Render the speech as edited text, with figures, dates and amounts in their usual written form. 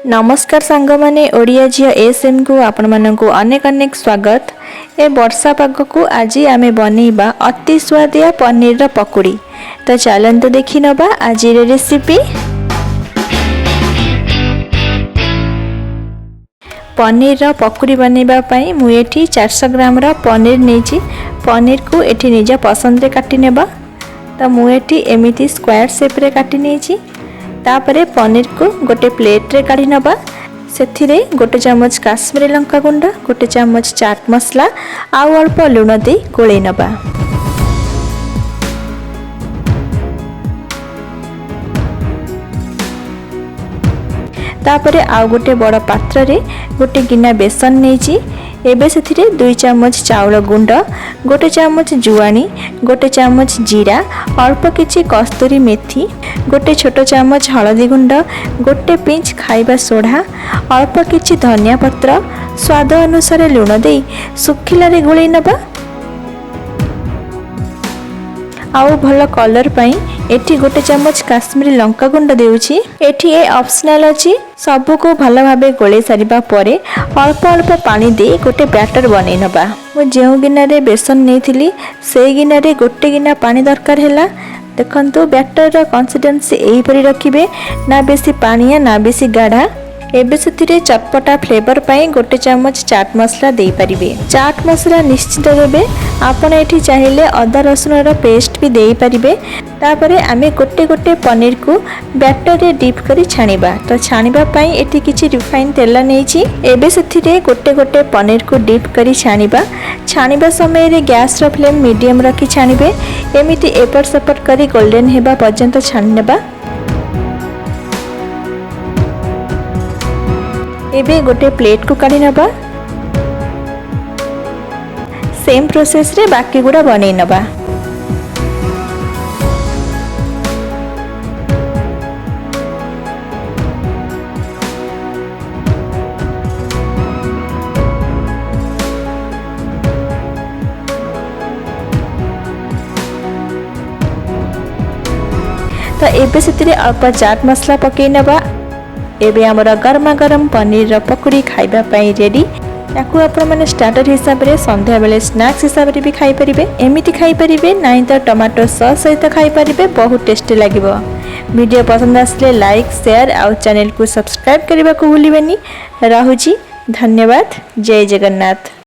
नमस्कार सांग माने ओडिया झिया एसएम को आपण मानकु अनेक अनेक स्वागत। ए वर्षा पाग को आज आमे बनेइबा अति स्वादिया पनीर रा पकुड़ी। तो चलंतु देखि नबा आज रेसिपी। पनीर रा पकुड़ी बनेइबा पई मु एठी 400 ग्राम रा पनीर नेची। पनीर को एठी निज पसंद रे काटी नेबा। तो मु एठी एमिति स्क्वायर शेप रे काटी नेची। तापरे पनीर को गोटे प्लेट रे काढ़ी नबा। सेथिरे गोटे चम्मच काश्मीरी लंका गुंड, गोटे चम्मच चाट मसला आउ अल्प लुण दे गोळै नबा। तापरे आउ गोटे बड़ पात्र रे गोटे गिना बेसन नेची। एबे सेथिरे 2 चम्मच चाउल गुंड, गोटे चम्मच जुआनी, गोटे चम्मच जीरा, अल्प किछि कस्तूरी मेथी, गोटे छोट चम्मच हलदी गुंड, गोटे पिंच खाइबा सोडा, अल्प किछि धनिया पत्र, स्वाद अनुसार लुण दे सुखिला रे गोळै नबा। आउ भल कलर पई एठी गोटे चम्मच काश्मीरी लंका गुंड देउछि। एठी ए ऑप्शनल अछि। सबु को भल भाबे गोळे सारिबा परे अल्प अल्प पानी दे गोटे बैटर बनै नबा। मु जेउ गिना रे बेसन नेथिली से गिना रे गोटे गिना पानी दरकार हैला। देखंतु बैटर रा कंसिस्टेंसी एही परि रखिबे, ना बेसी पानिया ना बेसी गाढ़ा। एबे सेथिरे चटपटा फ्लेवर पाई गोटे चम्मच चाट मसला दे परिबे। चाट मसला निश्चित देबे। आपण एठी चाहिले अदा रसुन रा पेस्ट भी दे परिबे। तापरे आमे गोटे गोटे पनीर को बैटर रे डीप करी छानिबा। तो छानिबा पाई एठी किछि रिफाइन तेल नेछि। एबे सेथिरे गोटे गोटे पनीर को डीप करी छानिबा। छानिबा समय रे गैस रा फ्लेम मीडियम रखी छानिबे। एमिति एपट सेपट करी गोल्डन हेबा पर्यंत छानिबा। एबे गोटे प्लेट को काढी नबा। सेम प्रोसेस रे बाकी गुडा बनै नबा। तो एबे सेतिरे अल्प चाट मसला पकै नबा। एबे हमर गरमा गरम पनीर रा पकुड़ी खाइबा पई रेडी। याकू आपण माने स्टार्टर हिसाब रे संध्या बेले स्नैक्स हिसाब रे भी खाइ परिबे। एमिति खाइ परिबे, नाइ त टमाटो सॉस सहित खाइ परिबे। बहुत टेस्टी लागिबो। वीडियो पसंद आसले लाइक शेयर आउ चैनल को सब्सक्राइब करबा को भूलिबेनी। राहुजी धन्यवाद। जय जगन्नाथ।